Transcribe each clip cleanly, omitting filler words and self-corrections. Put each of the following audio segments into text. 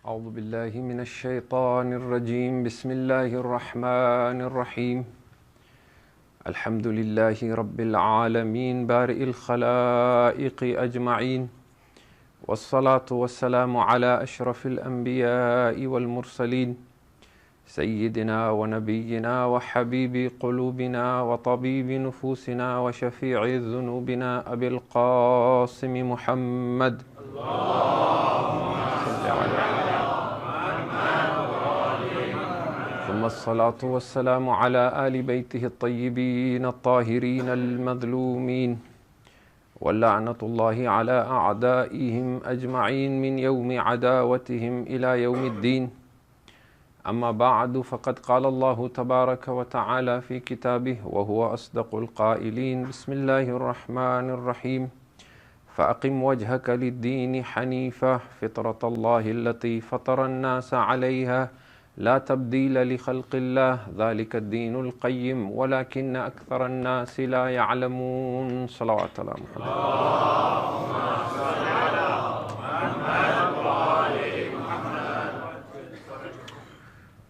أعوذ بالله من الشيطان الرجيم بسم الله الرحمن الرحيم الحمد لله رب العالمين بارئ الخلائق أجمعين والصلاة والسلام على أشرف الأنبياء والمرسلين سيدنا ونبينا وحبيب قلوبنا وطبيب نفوسنا وشفيع ذنوبنا أبي القاسم محمد ثم الصلاة والسلام على آل بيته الطيبين الطاهرين المظلومين واللعنة الله على أعدائهم أجمعين من يوم عداوتهم إلى يوم الدين. أما بعد فقد قال الله تبارك وتعالى في كتابه وهو أصدق القائلين بسم الله الرحمن الرحيم فأقم وجهك للدين حنيفة فطرة الله التي فطر الناس عليها لا تبديل لخلق الله ذلك الدين القيم ولكن أكثر الناس لا يعلمون. صلوات الله محمد.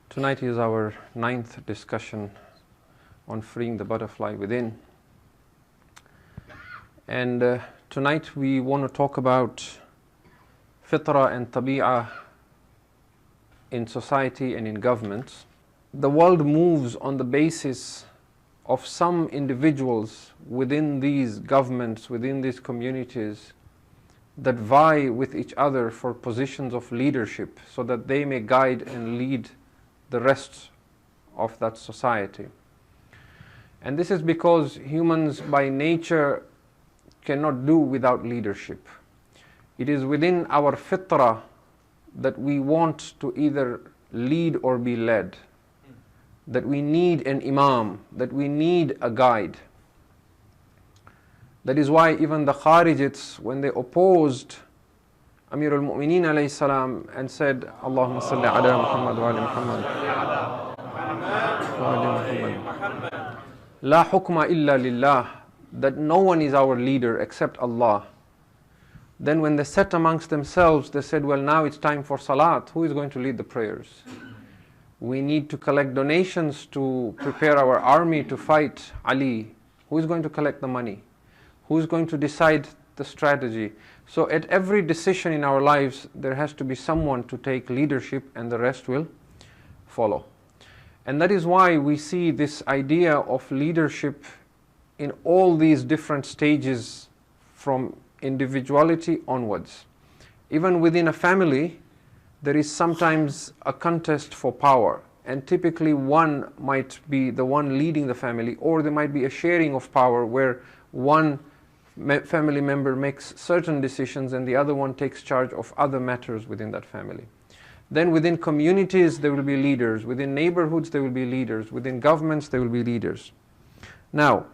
Tonight is our 9th discussion on freeing the butterfly within. And tonight we want to talk about fitra and tabi'ah in society and in governments. The world moves on the basis of some individuals within these governments, within these communities, that vie with each other for positions of leadership so that they may guide and lead the rest of that society. And this is because humans by nature cannot do without leadership. It is within our fitrah that we want to either lead or be led, that we need an imam, that we need a guide. That is why even the Kharijites, when they opposed Amir al-Mu'mineen alayhi salam and said, Allahumma salli ala Muhammad wa ali Muhammad, La hukma illa lillah, that no one is our leader except Allah. Then when they sat amongst themselves, they said, well, now it's time for salat. Who is going to lead the prayers? We need to collect donations to prepare our army to fight Ali. Who is going to collect the money? Who is going to decide the strategy? So at every decision in our lives, there has to be someone to take leadership and the rest will follow. And that is why we see this idea of leadership in all these different stages from individuality onwards. Even within a family, there is sometimes a contest for power, and typically one might be the one leading the family, or there might be a sharing of power where one family member makes certain decisions and the other one takes charge of other matters within that family. Then within communities there will be leaders, within neighborhoods there will be leaders, within governments there will be leaders. Now,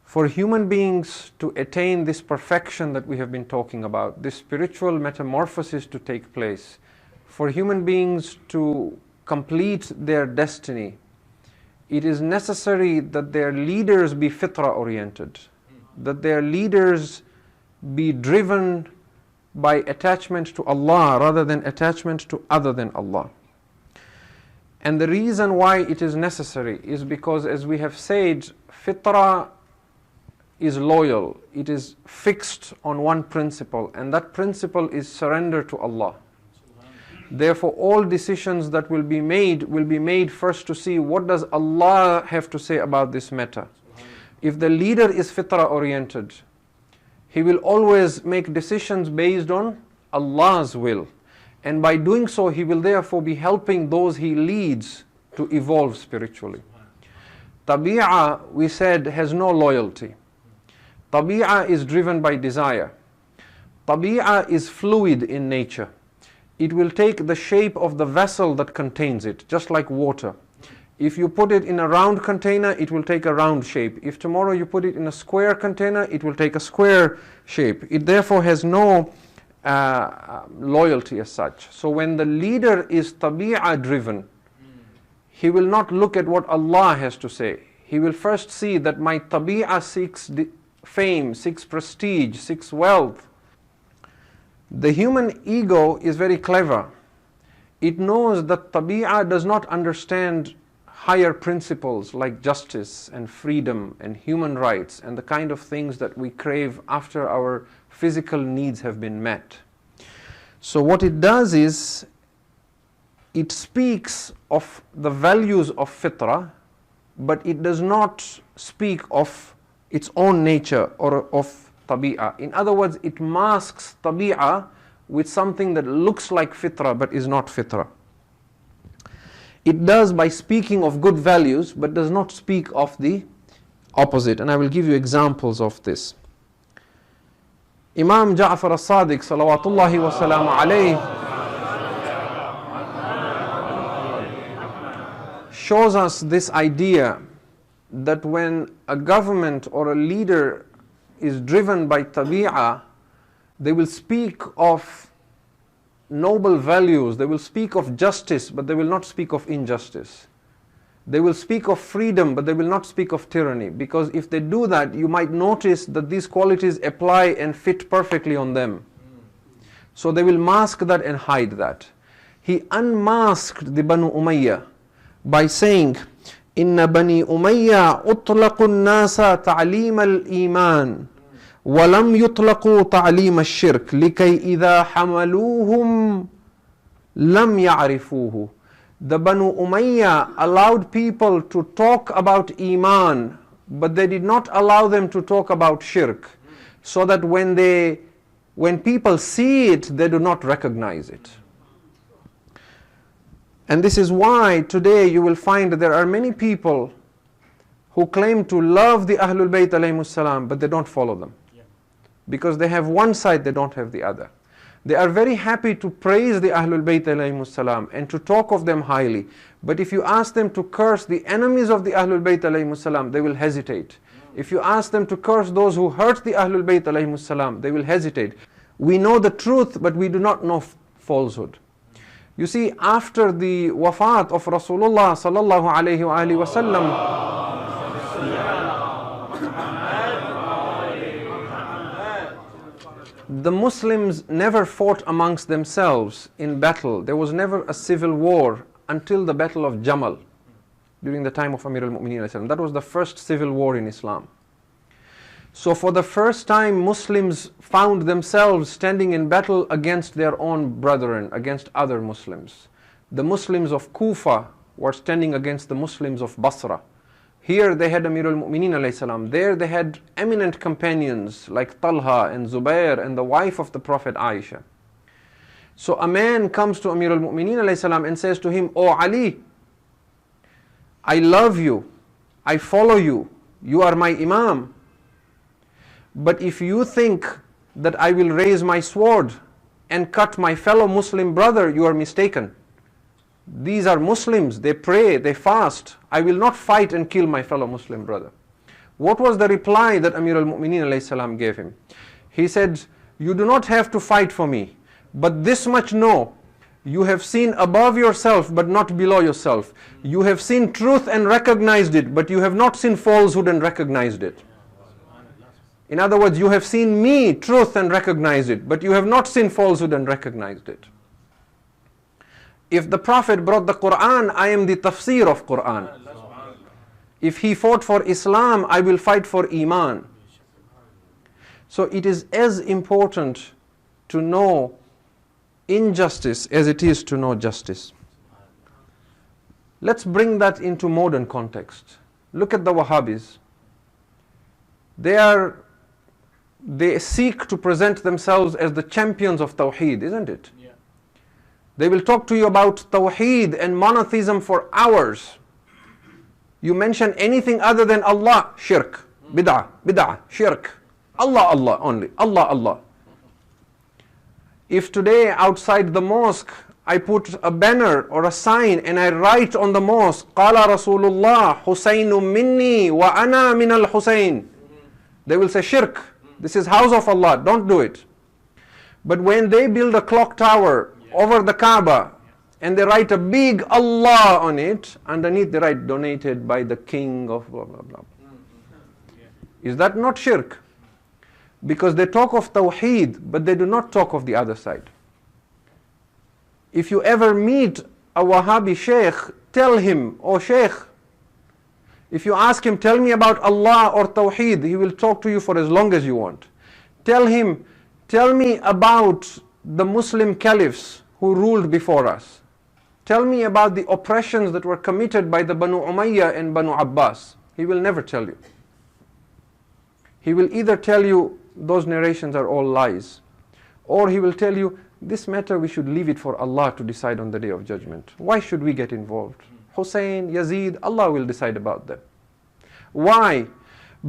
for human beings to attain this perfection that we have been talking about, this spiritual metamorphosis to take place, for human beings to complete their destiny, it is necessary that their leaders be fitra oriented, that their leaders be driven by attachment to Allah rather than attachment to other than Allah. And the reason why it is necessary is because, as we have said, fitra is loyal, it is fixed on one principle, and that principle is surrender to Allah. Therefore, all decisions that will be made first to see what does Allah have to say about this matter. If the leader is fitra oriented, he will always make decisions based on Allah's will, and by doing so he will therefore be helping those he leads to evolve spiritually. Tabi'ah, we said, has no loyalty. Tabi'ah is driven by desire. Tabi'ah is fluid in nature. It will take the shape of the vessel that contains it, just like water. If you put it in a round container, it will take a round shape. If tomorrow you put it in a square container, it will take a square shape. It therefore has no loyalty as such. So when the leader is tabi'ah driven, he will not look at what Allah has to say. He will first see that my tabi'ah seeks fame, seeks prestige, seeks wealth. The human ego is very clever. It knows that tabi'ah does not understand higher principles like justice and freedom and human rights and the kind of things that we crave after our physical needs have been met. So what it does is, it speaks of the values of fitrah, but it does not speak of its own nature or of tabi'ah. In other words, it masks tabi'ah with something that looks like fitrah but is not fitrah. It does by speaking of good values but does not speak of the opposite. And I will give you examples of this. Imam Ja'far as-Sadiq salawatullahi wa salamu alayhi shows us this idea that when a government or a leader is driven by tabi'ah, they will speak of noble values, they will speak of justice, but they will not speak of injustice. They will speak of freedom, but they will not speak of tyranny, because if they do that, you might notice that these qualities apply and fit perfectly on them. So they will mask that and hide that. He unmasked the Banu Umayyah by saying, Inna Bani Umayyah utlaqu an-nasa ta'lim al-iman walam yutlaqu ta'lim al-shirk likay idha hamaluhum lam ya'rifuhu. The Banu Umayyah allowed people to talk about iman, but they did not allow them to talk about shirk, so that when people see it, they do not recognize it. And this is why today you will find that there are many people who claim to love the Ahlul Bayt alayhimus salam, but they don't follow them. Because they have one side, they don't have the other. They are very happy to praise the Ahlul Bayt alayhimus salam and to talk of them highly. But if you ask them to curse the enemies of the Ahlul Bayt alayhimus salam, they will hesitate. If you ask them to curse those who hurt the Ahlul Bayt alayhimus salam, they will hesitate. We know the truth, but we do not know falsehood. You see, after the wafat of Rasulullah sallallahu alayhi wa alihi wasallam, the Muslims never fought amongst themselves in battle. There was never a civil war until the Battle of Jamal during the time of Amir al-Mu'mineen alayhi salam. That was the first civil war in Islam. So for the first time, Muslims found themselves standing in battle against their own brethren, against other Muslims. The Muslims of Kufa were standing against the Muslims of Basra. Here they had Amir al-Mu'mineen alayhi salam. There they had eminent companions like Talha and Zubair and the wife of the Prophet Aisha. So a man comes to Amir al-Mu'mineen alayhi salam and says to him, "Oh Ali, I love you, I follow you, you are my Imam. But if you think that I will raise my sword and cut my fellow Muslim brother, you are mistaken. These are Muslims, they pray, they fast. I will not fight and kill my fellow Muslim brother." What was the reply that Amir al-Mu'mineen alayhi salam gave him? He said, "You do not have to fight for me, but this much know, you have seen above yourself but not below yourself. You have seen truth and recognized it, but you have not seen falsehood and recognized it." In other words, you have seen me, truth, and recognized it, but you have not seen falsehood and recognized it. If the Prophet brought the Quran, I am the tafsir of Quran. If he fought for Islam, I will fight for Iman. So it is as important to know injustice as it is to know justice. Let's bring that into modern context. Look at the Wahhabis. They seek to present themselves as the champions of Tawheed, isn't it? Yeah. They will talk to you about Tawheed and monotheism for hours. You mention anything other than Allah, shirk, bid'ah, shirk. Allah only, Allah. If today outside the mosque I put a banner or a sign and I write on the mosque, Qala Rasulullah, Husaynu minni wa ana min al-Husayn, they will say shirk. This is house of Allah, don't do it. But when they build a clock tower over the Kaaba and they write a big Allah on it, underneath they write donated by the king of blah blah blah. Is that not shirk? because they talk of Tawheed, but they do not talk of the other side. If you ever meet a Wahhabi Shaykh, tell him, "Oh Shaykh," if you ask him, "Tell me about Allah or Tawheed," he will talk to you for as long as you want. Tell him, "Tell me about the Muslim caliphs who ruled before us. Tell me about the oppressions that were committed by the Banu Umayyah and Banu Abbas." He will never tell you. He will either tell you those narrations are all lies, or he will tell you, "This matter we should leave it for Allah to decide on the Day of Judgment. Why should we get involved? Hussein, Yazid, Allah will decide about them." Why?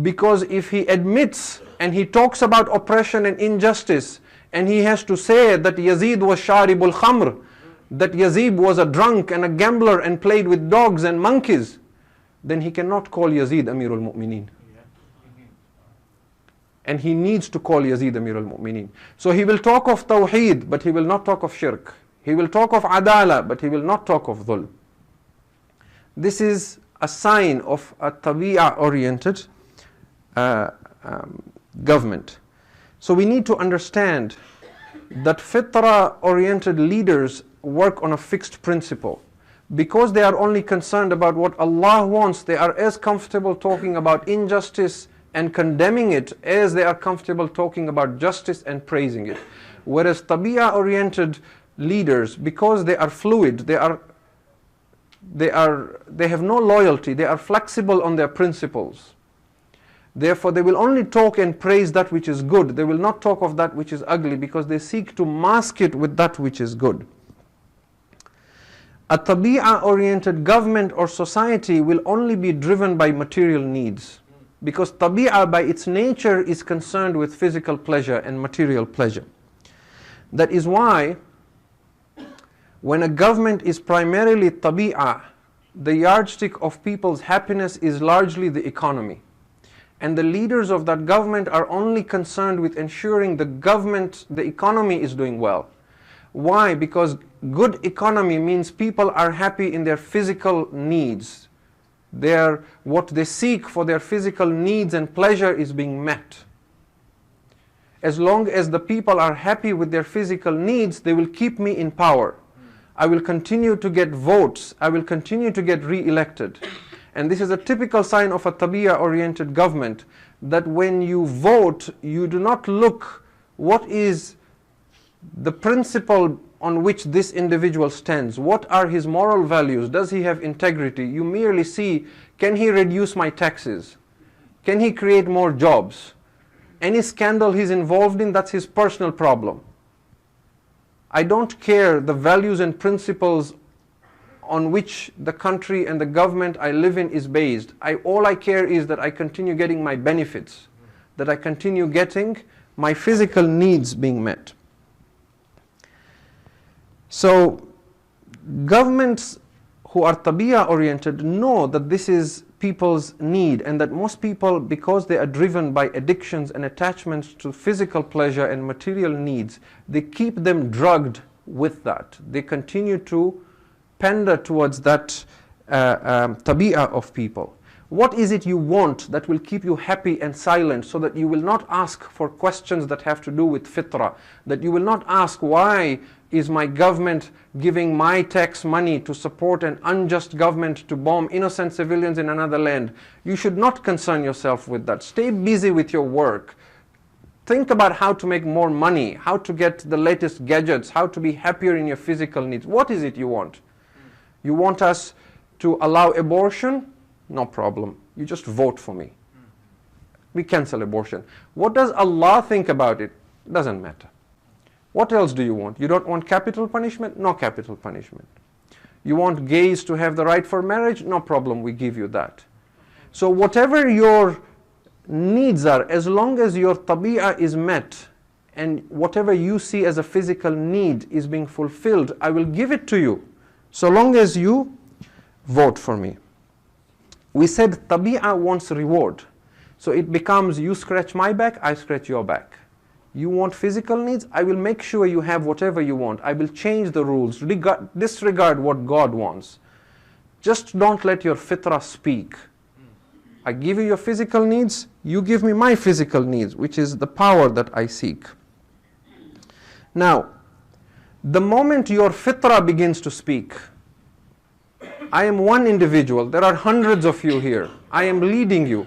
Because if he admits and he talks about oppression and injustice, and he has to say that Yazid was Sharibul Khamr, that Yazid was a drunk and a gambler and played with dogs and monkeys, then he cannot call Yazid Amirul Mu'mineen. And he needs to call Yazid Amirul Mu'mineen. So he will talk of Tawheed, but he will not talk of Shirk. He will talk of Adala, but he will not talk of Dhulm. This is a sign of a Tabi'ah-oriented government. So we need to understand that Fitra-oriented leaders work on a fixed principle. Because they are only concerned about what Allah wants, they are as comfortable talking about injustice and condemning it as they are comfortable talking about justice and praising it. Whereas Tabi'ah-oriented leaders, because they are fluid, they have no loyalty, they are flexible on their principles. Therefore, they will only talk and praise that which is good. They will not talk of that which is ugly, because they seek to mask it with that which is good. A Tabi'ah-oriented government or society will only be driven by material needs, because Tabi'ah by its nature is concerned with physical pleasure and material pleasure. That is why when a government is primarily Tabi'ah, the yardstick of people's happiness is largely the economy. And the leaders of that government are only concerned with ensuring the economy is doing well. Why? Because good economy means people are happy in their physical needs. What they seek for their physical needs and pleasure is being met. As long as the people are happy with their physical needs, they will keep me in power. I will continue to get votes. I will continue to get re-elected. And this is a typical sign of a Tabi'ah-oriented government, that when you vote, you do not look what is the principle on which this individual stands. What are his moral values? Does he have integrity? You merely see, can he reduce my taxes? Can he create more jobs? Any scandal he's involved in, that's his personal problem. I don't care the values and principles on which the country and the government I live in is based. All I care is that I continue getting my benefits, that I continue getting my physical needs being met. So governments who are Tabi'ah oriented know that this is people's need, and that most people, because they are driven by addictions and attachments to physical pleasure and material needs, they keep them drugged with that. They continue to pander towards that Tabi'ah of people. What is it you want that will keep you happy and silent, so that you will not ask for questions that have to do with fitrah, that you will not ask, why is my government giving my tax money to support an unjust government to bomb innocent civilians in another land? You should not concern yourself with that. Stay busy with your work. Think about how to make more money, how to get the latest gadgets, how to be happier in your physical needs. What is it you want? You want us to allow abortion? No problem. You just vote for me. We cancel abortion. What does Allah think about it? Doesn't matter. What else do you want? You don't want capital punishment? No capital punishment. You want gays to have the right for marriage? No problem, we give you that. So whatever your needs are, as long as your tabi'ah is met, and whatever you see as a physical need is being fulfilled, I will give it to you, so long as you vote for me. We said tabi'ah wants reward. So it becomes, you scratch my back, I scratch your back. You want physical needs, I will make sure you have whatever you want. I will change the rules, disregard what God wants. Just don't let your fitrah speak. I give you your physical needs, you give me my physical needs, which is the power that I seek. Now, the moment your fitra begins to speak, I am one individual, there are hundreds of you here, I am leading you.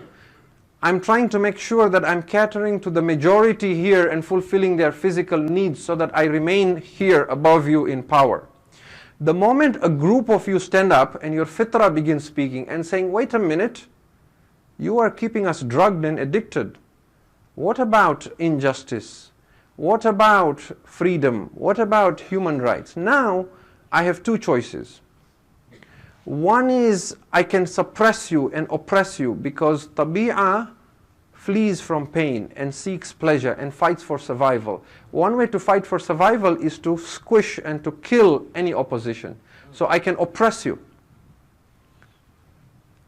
I'm trying to make sure that I'm catering to the majority here and fulfilling their physical needs so that I remain here above you in power. The moment a group of you stand up and your fitra begins speaking and saying, wait a minute, you are keeping us drugged and addicted. What about injustice? What about freedom? What about human rights? Now, I have two choices. One is I can suppress you and oppress you because tabi'ah flees from pain and seeks pleasure and fights for survival. One way to fight for survival is to squish and to kill any opposition. So I can oppress you.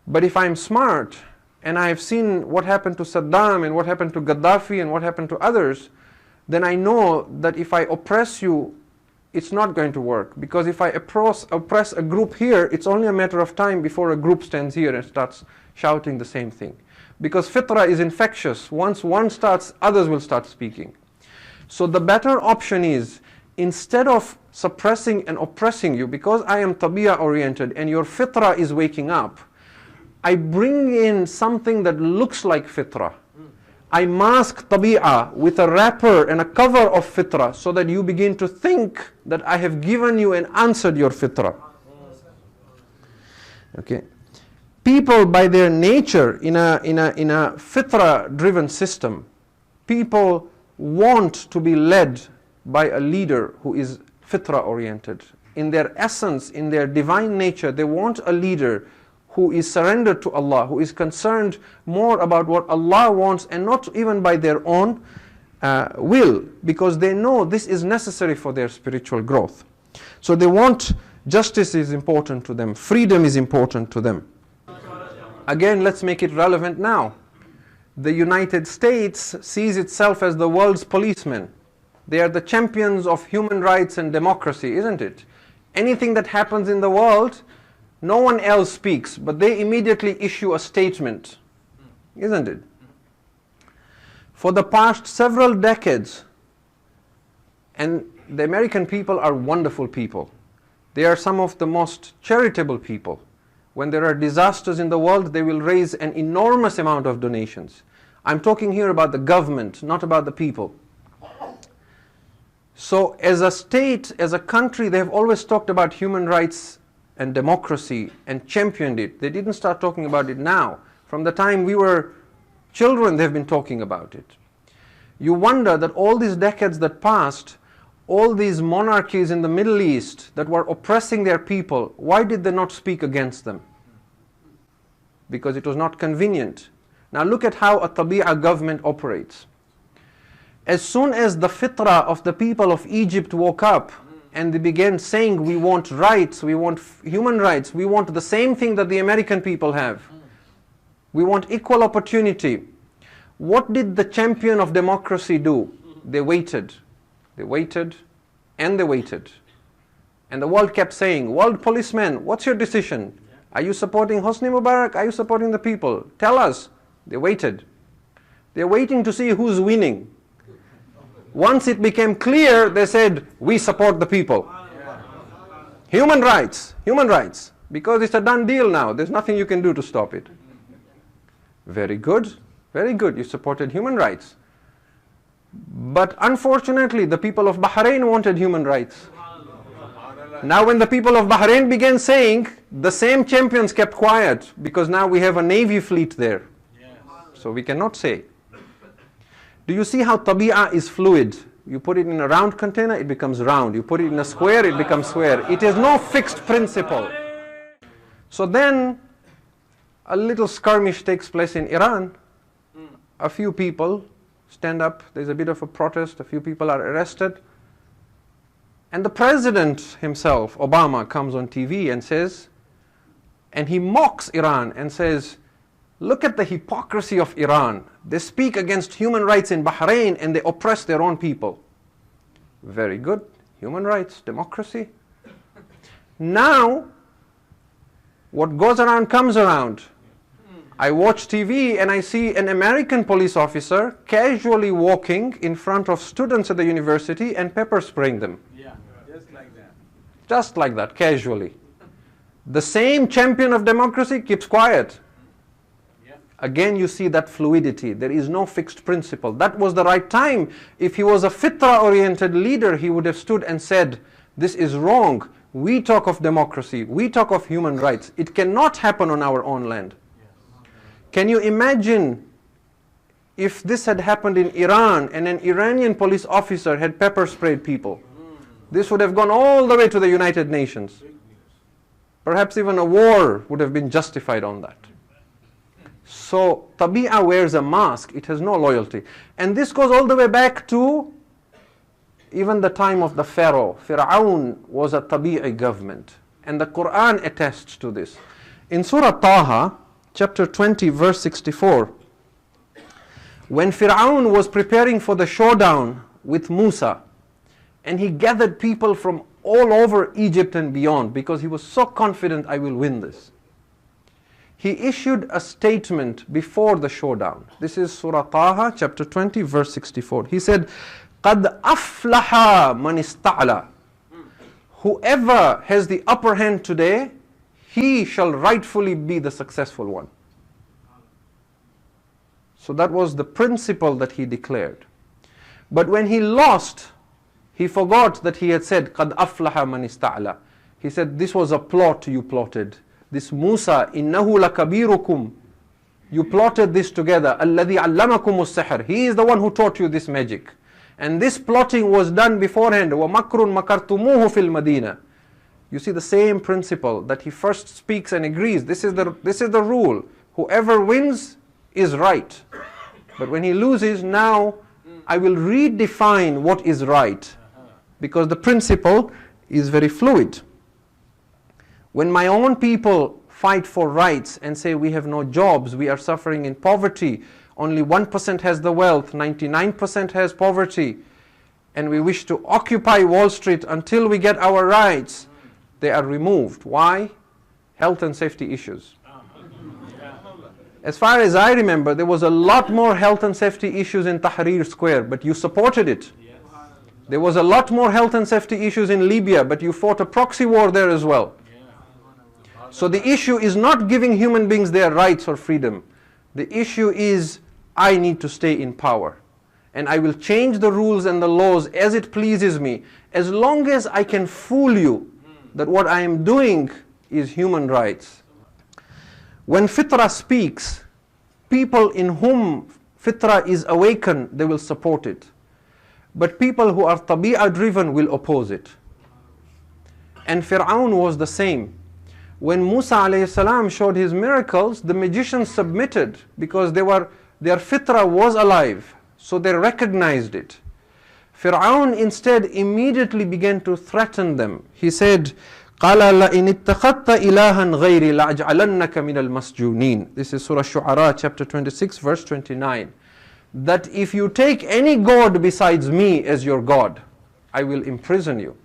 But if I'm smart and I have seen what happened to Saddam and what happened to Gaddafi and what happened to others, then I know that if I oppress you, it's not going to work. Because if I oppress a group here, it's only a matter of time before a group stands here and starts shouting the same thing. Because fitra is infectious. Once one starts, others will start speaking. So the better option is, instead of suppressing and oppressing you, because I am tabi'ah oriented and your fitra is waking up, I bring in something that looks like fitra. I mask tabi'ah with a wrapper and a cover of fitra so that you begin to think that I have given you and answered your fitra. Okay. People by their nature in a fitra driven system, people want to be led by a leader who is fitra oriented. In their essence, in their divine nature, they want a leader who is surrendered to Allah, who is concerned more about what Allah wants and not even by their own will, because they know this is necessary for their spiritual growth. So they want justice is important to them, freedom is important to them. Again, let's make it relevant now. The United States sees itself as the world's policeman. They are the champions of human rights and democracy, isn't it? Anything that happens in the world, no one else speaks, but they immediately issue a statement, isn't it? For the past several decades, and the American people are wonderful people. They are some of the most charitable people. When there are disasters in the world, they will raise an enormous amount of donations. I'm talking here about the government, not about the people. So as a state, as a country, they have always talked about human rights and democracy and championed it. They didn't start talking about it now. From the time we were children, they've been talking about it. You wonder that all these decades that passed, all these monarchies in the Middle East that were oppressing their people, why did they not speak against them? Because it was not convenient. Now look at how a tabi'ah government operates. As soon as the fitrah of the people of Egypt woke up and they began saying, we want rights, we want human rights, we want the same thing that the American people have. We want equal opportunity. What did the champion of democracy do? They waited. They waited and they waited. And the world kept saying, world policeman, what's your decision? Are you supporting Hosni Mubarak? Are you supporting the people? Tell us. They waited. They're waiting to see who's winning. Once it became clear, they said, we support the people. Human rights, because it's a done deal now. There's nothing you can do to stop it. Very good, very good. You supported human rights. But unfortunately, the people of Bahrain wanted human rights. Now when the people of Bahrain began saying, the same champions kept quiet, because now we have a navy fleet there. So we cannot say. Do you see how tabi'ah is fluid? You put it in a round container, it becomes round. You put it in a square, it becomes square. It is no fixed principle. So then, a little skirmish takes place in Iran. A few people stand up, there's a bit of a protest, a few people are arrested. And the president himself, Obama, comes on TV and says, and he mocks Iran and says, look at the hypocrisy of Iran. They speak against human rights in Bahrain and they oppress their own people. Very good. Human rights, democracy. Now, what goes around comes around. I watch TV and I see an American police officer casually walking in front of students at the university and pepper spraying them. Yeah, just like that. Just like that, casually. The same champion of democracy keeps quiet. Yeah. Again, you see that fluidity. There is no fixed principle. That was the right time. If he was a fitra-oriented leader, he would have stood and said, this is wrong. We talk of democracy. We talk of human rights. It cannot happen on our own land. Can you imagine if this had happened in Iran and an Iranian police officer had pepper sprayed people? This would have gone all the way to the United Nations. Perhaps even a war would have been justified on that. So, tabi'ah wears a mask. It has no loyalty. And this goes all the way back to even the time of the Pharaoh. Fir'aun was a tabi'i government. And the Quran attests to this. In Surah Taha, chapter 20, verse 64, when Fir'aun was preparing for the showdown with Musa, and he gathered people from all over Egypt and beyond, because he was so confident, I will win this. He issued a statement before the showdown. This is Surah Taha, chapter 20, verse 64. He said, قَدْ أَفْلَحَ مَنِ اسْتَعْلَى. Whoever has the upper hand today, he shall rightfully be the successful one. So that was the principle that he declared. But when he lost, he forgot that he had said, قَدْ أَفْلَحَ مَنِ اسْتَعْلَى. He said, this was a plot you plotted. This Musa, إِنَّهُ لَكَبِيرُكُمْ. You plotted this together. الَّذِي عَلَّمَكُمُ السِّحْرِ. He is the one who taught you this magic. And this plotting was done beforehand. وَمَكْرٌ مَكَرْتُمُوهُ فِي الْمَدِينَةِ. You see the same principle that he first speaks and agrees. This is the rule. Whoever wins is right. But when he loses, now I will redefine what is right. Because the principle is very fluid. When my own people fight for rights and say we have no jobs, we are suffering in poverty, only 1% has the wealth, 99% has poverty, and we wish to occupy Wall Street until we get our rights, they are removed. Why? Health and safety issues. As far as I remember, there was a lot more health and safety issues in Tahrir Square, but you supported it. There was a lot more health and safety issues in Libya, but you fought a proxy war there as well. So the issue is not giving human beings their rights or freedom. The issue is, I need to stay in power. And I will change the rules and the laws as it pleases me, as long as I can fool you that what I am doing is human rights. When fitra speaks, people in whom fitra is awakened, they will support it. But people who are tabi'ah driven will oppose it. And Fir'aun was the same. When Musa alayhi salam showed his miracles, the magicians submitted because their fitra was alive. So they recognized it. Fir'aun instead immediately began to threaten them. He said, قَالَ لَإِنِ اتَّخَذْتَ إِلَهًا غَيْرِ لَأَجْعَلَنَّكَ مِنَ الْمَسْجُونِينَ. This is Surah Shu'ara, chapter 26, verse 29. That if you take any god besides me as your God, I will imprison you.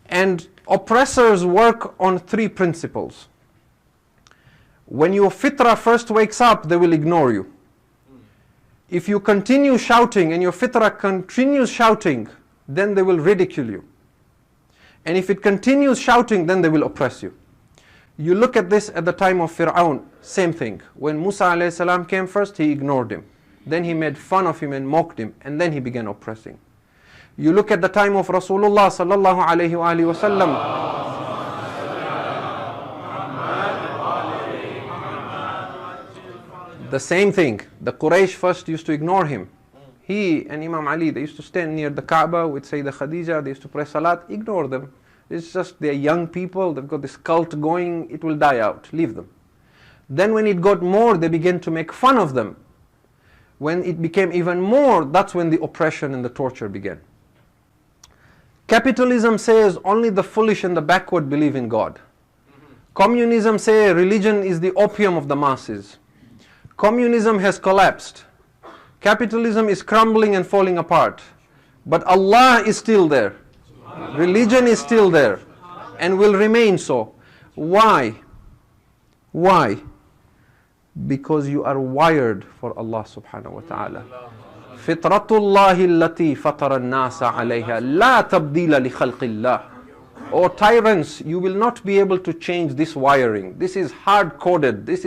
And oppressors work on three principles. When your fitra first wakes up, they will ignore you. If you continue shouting and your fitra continues shouting, then they will ridicule you. And if it continues shouting, then they will oppress you. You look at this at the time of Fir'aun, same thing. When Musa alayhi salam came first, he ignored him. Then he made fun of him and mocked him, and then he began oppressing. You look at the time of Rasulullah sallallahu alayhi wa sallam. The same thing. The Quraysh first used to ignore him. He and Imam Ali, they used to stand near the Kaaba with Sayyidah Khadija, they used to pray salat, ignore them. It's just they're young people, they've got this cult going, it will die out, leave them. Then when it got more, they began to make fun of them. When it became even more, that's when the oppression and the torture began. Capitalism says only the foolish and the backward believe in God. Communism says religion is the opium of the masses. Communism has collapsed. Capitalism is crumbling and falling apart. But Allah is still there. Religion is still there and will remain so. Why? Why? Because you are wired for Allah subhanahu wa ta'ala. فِطْرَةُ اللَّهِ الَّتِي فَطَرَ النَّاسَ عَلَيْهَا لَا تَبْدِيلَ لِخَلْقِ اللَّهِ. O tyrants, you will not be able to change this wiring. This is hard-coded. This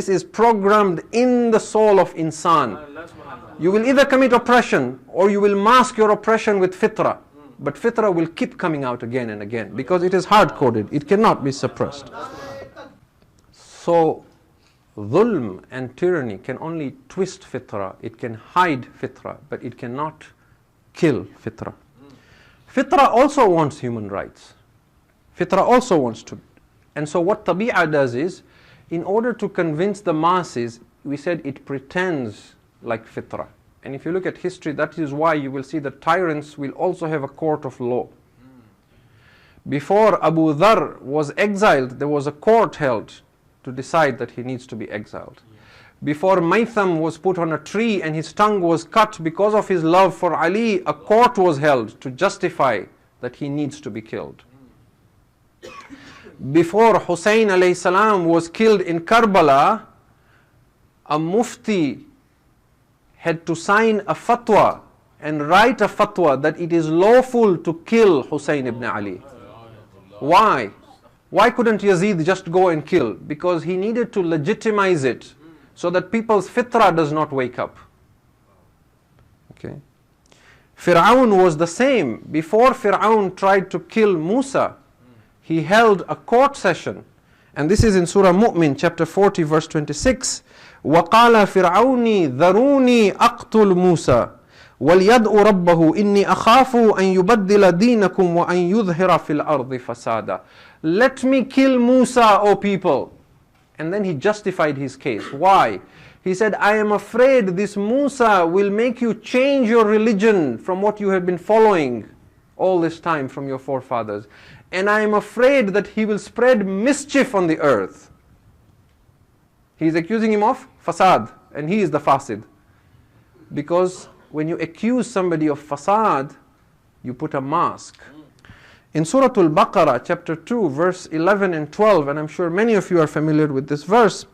is programmed in the soul of insan. You will either commit oppression or you will mask your oppression with fitra. But fitra will keep coming out again and again because it is hard-coded. It cannot be suppressed. So, dhulm and tyranny can only twist fitra. It can hide fitra, but it cannot kill fitra. Fitra also wants human rights. Fitra also wants to. And so what tabi'ah does is, in order to convince the masses, we said it pretends like fitra. And if you look at history, that is why you will see that tyrants will also have a court of law. Before Abu Dharr was exiled, there was a court held to decide that he needs to be exiled. Before Maitham was put on a tree and his tongue was cut because of his love for Ali, a court was held to justify that he needs to be killed. Before Hussein alayhi salam was killed in Karbala, a mufti had to sign a fatwa and write a fatwa that it is lawful to kill Hussein ibn Ali. Why? Why couldn't Yazid just go and kill? Because he needed to legitimize it so that people's fitra does not wake up. Okay. Fir'aun was the same. Before Fir'aun tried to kill Musa, he held a court session. And this is in Surah Mu'min, chapter 40, verse 26. وَقَالَ فِرْعَوْنِ ذَرُونِي أَقْتُلْ مُوسَى وَلْيَدْعُ رَبَّهُ إِنِّي أَخَافُ أَن يُبَدِّلَ دِينَكُمْ وَأَن يُظْهِرَ فِي الْأَرْضِ فَسَادًا. Let me kill Musa, O people. And then he justified his case. Why? He said, I am afraid this Musa will make you change your religion from what you have been following all this time from your forefathers. And I am afraid that he will spread mischief on the earth. He is accusing him of fasad, and he is the fasid. Because when you accuse somebody of fasad, you put a mask. In Surah Al-Baqarah, chapter 2, verse 11 and 12, and I'm sure many of you are familiar with this verse,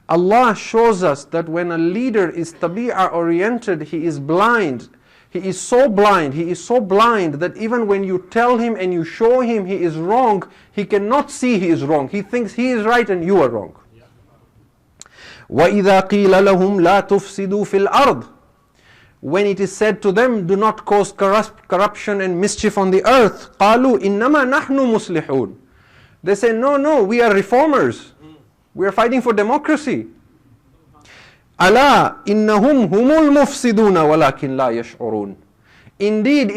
Allah shows us that when a leader is tabi'ah oriented, he is blind. He is so blind that even when you tell him and you show him he is wrong, he cannot see he is wrong. He thinks he is right and you are wrong. وَإِذَا قِيلَ لَهُمْ لَا تُفْسِدُوا فِي الْأَرْضِ. When it is said to them, do not cause corruption and mischief on the earth, قَالُوا إِنَّمَا نَحْنُ مُصْلِحُونَ. They say, no, we are reformers. We are fighting for democracy. أَلَا إِنَّهُمْ هُمُ الْمُفْسِدُونَ وَلَكِنْ لَا يَشْعُرُونَ. Indeed,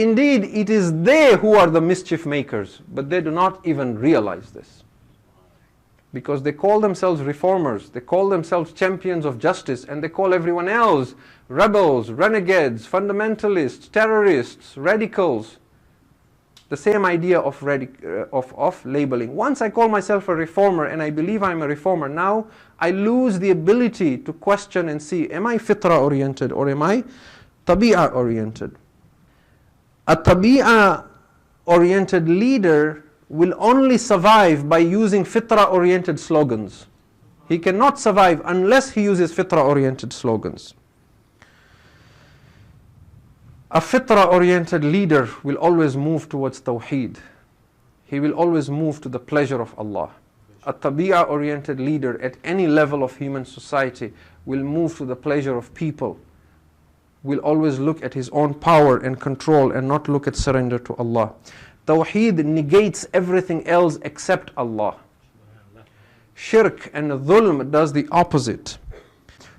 it is they who are the mischief makers, but they do not even realize this. Because they call themselves reformers, they call themselves champions of justice, and they call everyone else rebels, renegades, fundamentalists, terrorists, radicals. The same idea of labeling. Once I call myself a reformer and I believe I'm a reformer, now I lose the ability to question and see, am I fitra oriented or am I tabi'ah oriented? A tabi'ah oriented leader will only survive by using fitra oriented slogans. He cannot survive unless he uses fitra oriented slogans. A fitra-oriented leader will always move towards tawheed. He will always move to the pleasure of Allah. A tabi'ah-oriented leader at any level of human society will move to the pleasure of people, will always look at his own power and control and not look at surrender to Allah. Tawheed negates everything else except Allah. Shirk and dhulm does the opposite.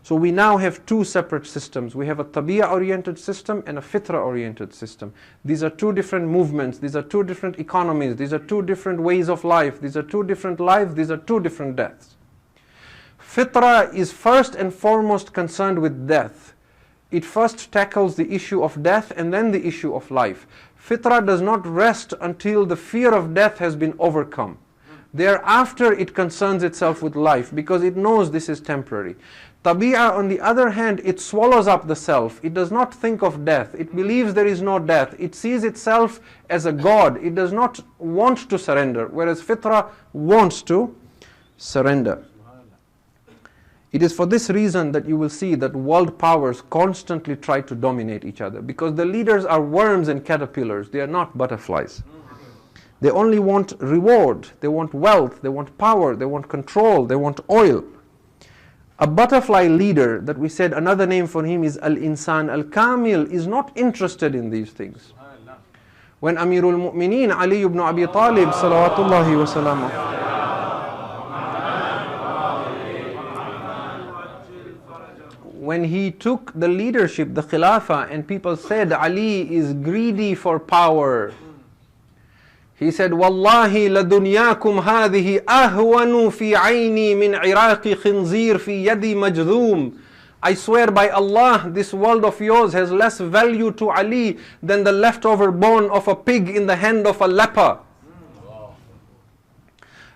So we now have two separate systems. We have a tabi'ah-oriented system and a fitra-oriented system. These are two different movements. These are two different economies. These are two different ways of life. These are two different lives. These are two different deaths. Fitra is first and foremost concerned with death. It first tackles the issue of death and then the issue of life. Fitra does not rest until the fear of death has been overcome. Thereafter it concerns itself with life because it knows this is temporary. Tabi'ah, on the other hand, it swallows up the self. It does not think of death. It believes there is no death. It sees itself as a god. It does not want to surrender, whereas fitra wants to surrender. It is for this reason that you will see that world powers constantly try to dominate each other, because the leaders are worms and caterpillars. They are not butterflies. They only want reward, they want wealth, they want power, they want control, they want oil. A butterfly leader, that we said another name for him is Al-Insan Al-Kamil, is not interested in these things. When Amirul Mu'mineen Ali ibn Abi Talib salawatullahi wa salamu, when he took the leadership, the Khilafah, and people said Ali is greedy for power, he said, Wallahi ladunyakum hadhihi ahwanu fi ayni min iraqi khinzir fi yadi majdhum. I swear by Allah, this world of yours has less value to Ali than the leftover bone of a pig in the hand of a leper.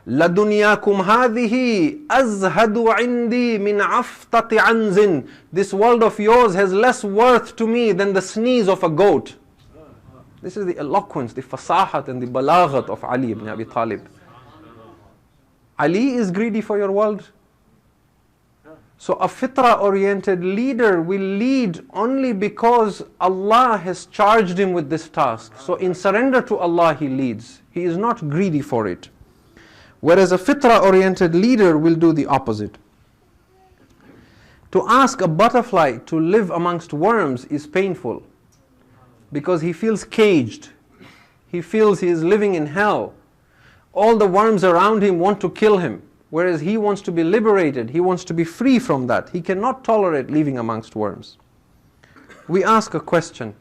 لَدُنْيَاكُمْ هَذِهِ أَزْهَدُ عِنْدِي مِنْ عَفْتَةِ عَنْزٍ. This world of yours has less worth to me than the sneeze of a goat. This is the eloquence, the fasahat and the balaghat of Ali ibn Abi Talib. Ali is greedy for your world. So a fitra-oriented leader will lead only because Allah has charged him with this task. So in surrender to Allah he leads. He is not greedy for it. Whereas a fitra-oriented leader will do the opposite. To ask a butterfly to live amongst worms is painful, because he feels caged. He feels he is living in hell. All the worms around him want to kill him, whereas he wants to be liberated. He wants to be free from that. He cannot tolerate living amongst worms. We ask a question,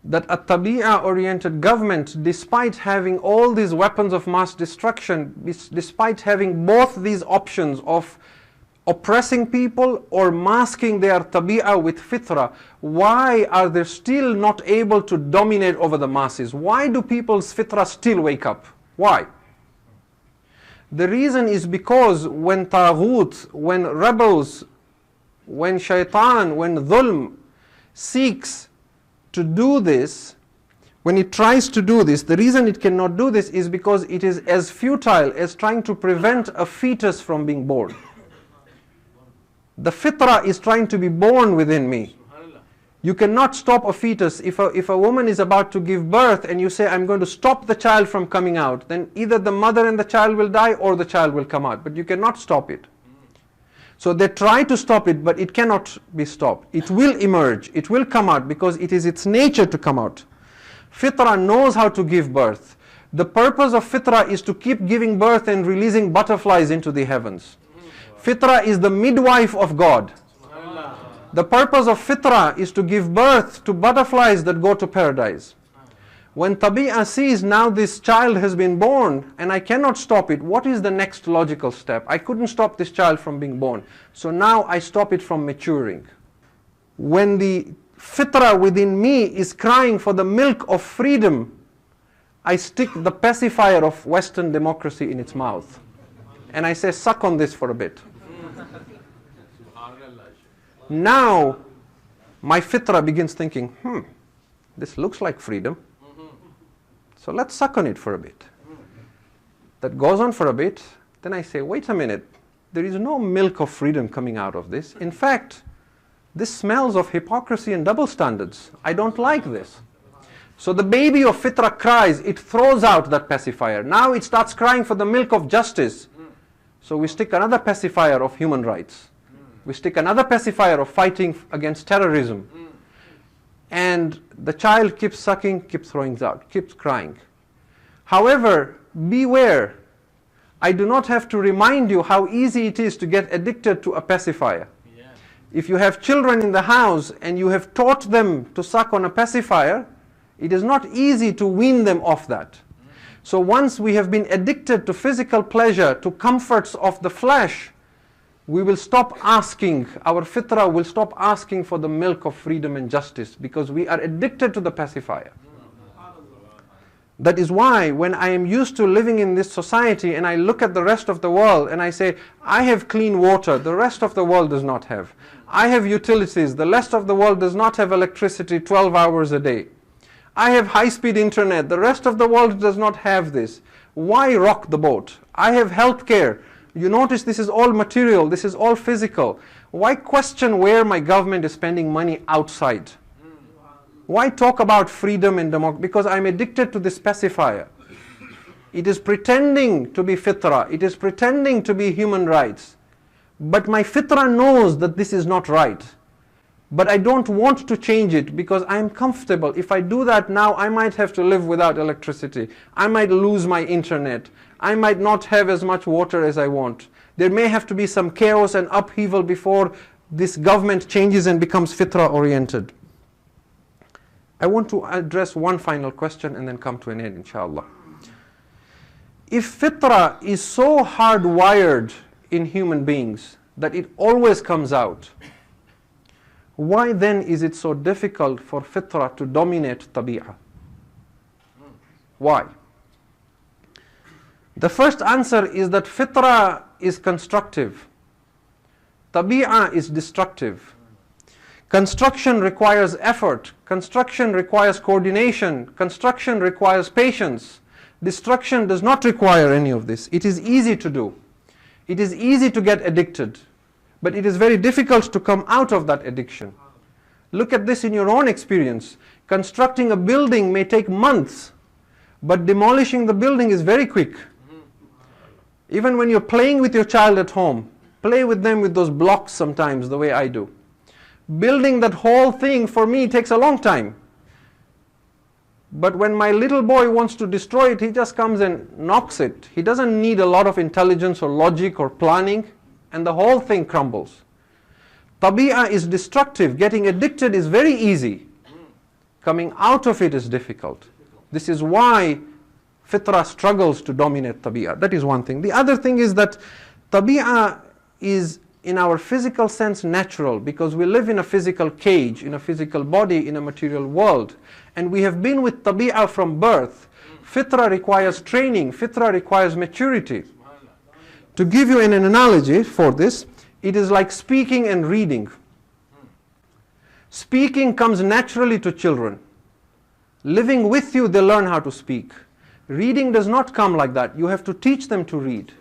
that a tabi'ah-oriented government, despite having all these weapons of mass destruction, despite having both these options of oppressing people or masking their tabi'ah with fitra, why are they still not able to dominate over the masses? Why do people's fitra still wake up? Why? The reason is because when taghut, when rebels, when shaitan, when dhulm seeks to do this, when it tries to do this, the reason it cannot do this is because it is as futile as trying to prevent a fetus from being born. The fitra is trying to be born within me. You cannot stop a fetus. If a woman is about to give birth and you say, I'm going to stop the child from coming out, then either the mother and the child will die or the child will come out. But you cannot stop it. So they try to stop it, but it cannot be stopped. It will emerge. It will come out because it is its nature to come out. Fitra knows how to give birth. The purpose of fitra is to keep giving birth and releasing butterflies into the heavens. Fitra is the midwife of God. The purpose of fitra is to give birth to butterflies that go to paradise. When tabi'ah sees now this child has been born and I cannot stop it, what is the next logical step? I couldn't stop this child from being born. So now I stop it from maturing. When the fitra within me is crying for the milk of freedom, I stick the pacifier of Western democracy in its mouth. And I say, suck on this for a bit. Now, my fitra begins thinking, this looks like freedom. So let's suck on it for a bit. That goes on for a bit. Then I say, wait a minute. There is no milk of freedom coming out of this. In fact, this smells of hypocrisy and double standards. I don't like this. So the baby of fitra cries. It throws out that pacifier. Now it starts crying for the milk of justice. So we stick another pacifier of human rights. We stick another pacifier of fighting against terrorism. And the child keeps sucking, keeps throwing out, keeps crying. However, beware. I do not have to remind you how easy it is to get addicted to a pacifier. Yeah. If you have children in the house and you have taught them to suck on a pacifier, it is not easy to wean them off that. So once we have been addicted to physical pleasure, to comforts of the flesh, we will stop asking, our fitra will stop asking for the milk of freedom and justice because we are addicted to the pacifier. That is why when I am used to living in this society and I look at the rest of the world and I say, I have clean water, the rest of the world does not have. I have utilities, the rest of the world does not have electricity 12 hours a day. I have high-speed internet, the rest of the world does not have this. Why rock the boat? I have healthcare. You notice this is all material, this is all physical. Why question where my government is spending money outside? Why talk about freedom and democracy? Because I'm addicted to this pacifier. It is pretending to be fitra, it is pretending to be human rights. But my fitra knows that this is not right. But I don't want to change it because I'm comfortable. If I do that now, I might have to live without electricity. I might lose my internet. I might not have as much water as I want. There may have to be some chaos and upheaval before this government changes and becomes fitra oriented. I want to address one final question and then come to an end, inshallah. If fitra is so hardwired in human beings that it always comes out, why then is it so difficult for fitra to dominate tabi'ah? Why? The first answer is that fitra is constructive. Tabi'ah is destructive. Construction requires effort. Construction requires coordination. Construction requires patience. Destruction does not require any of this. It is easy to do. It is easy to get addicted. But it is very difficult to come out of that addiction. Look at this in your own experience. Constructing a building may take months, but demolishing the building is very quick. Even when you're playing with your child at home, play with them with those blocks sometimes the way I do. Building that whole thing for me takes a long time. But when my little boy wants to destroy it, he just comes and knocks it. He doesn't need a lot of intelligence or logic or planning. And the whole thing crumbles. Tabi'ah is destructive. Getting addicted is very easy. Coming out of it is difficult. This is why fitra struggles to dominate tabi'ah. That is one thing. The other thing is that tabi'ah is in our physical sense natural because we live in a physical cage, in a physical body, in a material world. And we have been with tabi'ah from birth. Fitra requires training. Fitra requires maturity. To give you an analogy for this, it is like speaking and reading. Speaking comes naturally to children. Living with you, they learn how to speak. Reading does not come like that. You have to teach them to read.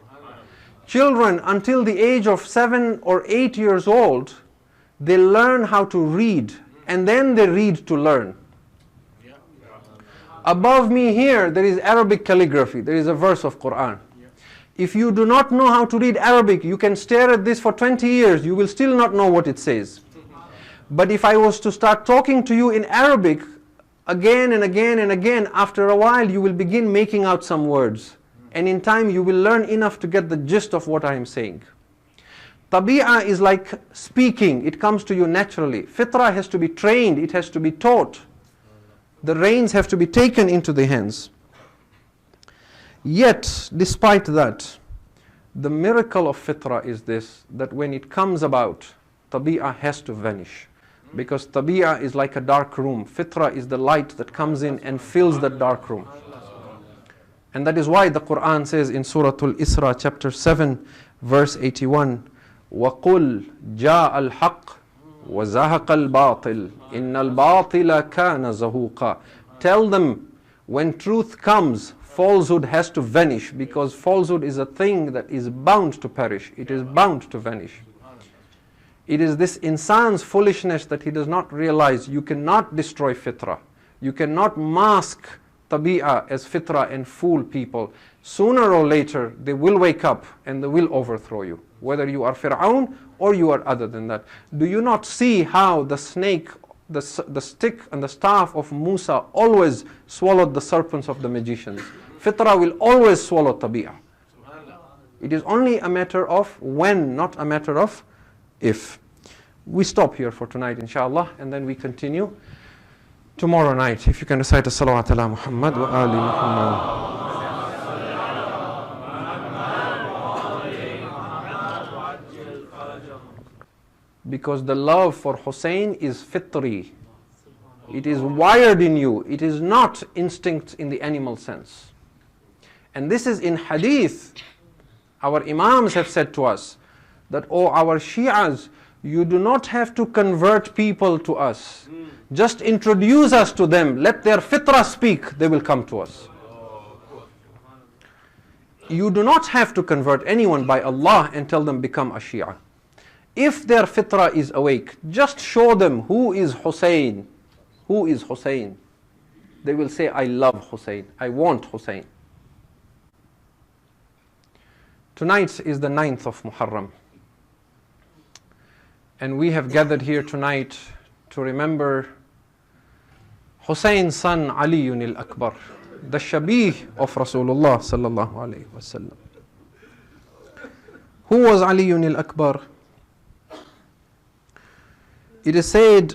Children, until the age of 7 or 8 years old, they learn how to read, and then they read to learn. Above me here, there is Arabic calligraphy. There is a verse of Quran. If you do not know how to read Arabic, you can stare at this for 20 years. You will still not know what it says. But if I was to start talking to you in Arabic again and again and again, after a while you will begin making out some words. And in time you will learn enough to get the gist of what I am saying. Tabi'ah is like speaking. It comes to you naturally. Fitra has to be trained. It has to be taught. The reins have to be taken into the hands. Yet, despite that, the miracle of fitra is this, that when it comes about, tabi'ah has to vanish. Because tabi'ah is like a dark room. Fitra is the light that comes in and fills that dark room. And that is why the Quran says in Surah Al-Isra, chapter 7, verse 81, وَقُلْ جَاءَ الْحَقِّ وَزَهَقَ الْبَاطِلِ إِنَّ الْبَاطِلَ كَانَ زَهُوقًا. Tell them, when truth comes, falsehood has to vanish, because falsehood is a thing that is bound to perish. It is bound to vanish. It is this insan's foolishness that he does not realize you cannot destroy fitra. You cannot mask tabi'ah as fitra and fool people. Sooner or later, they will wake up and they will overthrow you. Whether you are Fir'aun or you are other than that. Do you not see how the snake, the stick and the staff of Musa always swallowed the serpents of the magicians? Fitra will always swallow tabi'ah. It is only a matter of when, not a matter of if. We stop here for tonight, inshallah, and then we continue tomorrow night. If you can recite a salawat ala Muhammad wa ali Muhammad. Because the love for Hussein is fitri. It is wired in you. It is not instinct in the animal sense. And this is in hadith. Our imams have said to us that, oh, our Shi'as, you do not have to convert people to us. Just introduce us to them. Let their fitrah speak. They will come to us. you do not have to convert anyone by Allah and tell them become a Shia. If their fitrah is awake, just show them who is Hussein. Who is Hussein? They will say, I love Hussein. I want Hussein. Tonight is the 9th of Muharram. And we have gathered here tonight to remember Hussein's son Aliyun al-Akbar, the Shabih of Rasulullah sallallahu alayhi wasallam. Who was Aliyun al-Akbar? It is said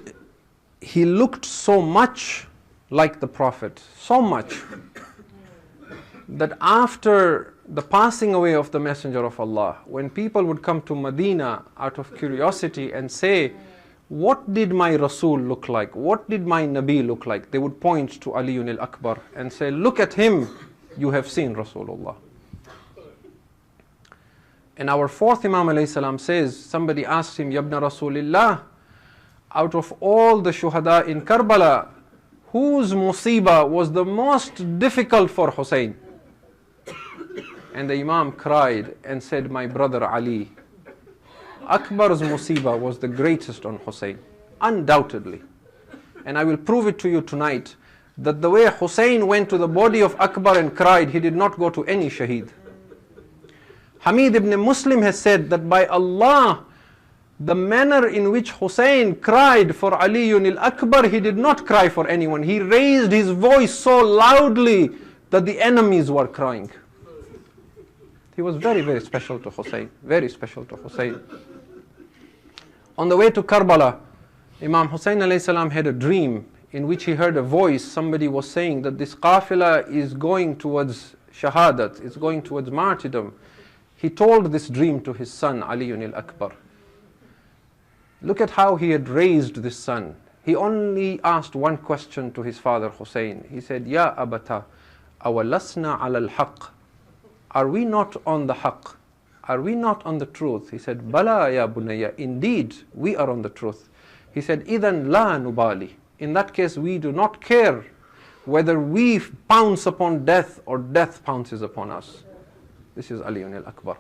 he looked so much like the Prophet, so much, that after the passing away of the Messenger of Allah, when people would come to Medina out of curiosity and say, what did my Rasul look like? What did my Nabi look like? They would point to Aliyun al-Akbar and say, look at him, you have seen Rasulullah. And our fourth Imam alayhi salam says, somebody asked him, Yabna Rasulillah, out of all the shuhada in Karbala, whose musibah was the most difficult for Hussein? And the Imam cried and said, my brother Ali. Akbar's musibah was the greatest on Hussein, undoubtedly. And I will prove it to you tonight, that the way Hussein went to the body of Akbar and cried, he did not go to any shaheed. Hamid ibn Muslim has said that by Allah, the manner in which Hussein cried for Aliyun al-Akbar, he did not cry for anyone. He raised his voice so loudly that the enemies were crying. He was very, very special to Hussein, very special to Hussein. On the way to Karbala, Imam Hussein alayhi salam had a dream in which he heard a voice. Somebody was saying that this qafila is going towards shahadat, it's going towards martyrdom. He told this dream to his son, Aliyun al-Akbar. Look at how he had raised this son. He only asked one question to his father Hussein. He said, Ya abata, awalasna ala al-haq. Are we not on the haqq? Are we not on the truth? He said, Bala ya bunayya. Indeed, we are on the truth. He said, Idan la nubali. In that case, we do not care whether we pounce upon death or death pounces upon us. This is Aliyun al-Akbar.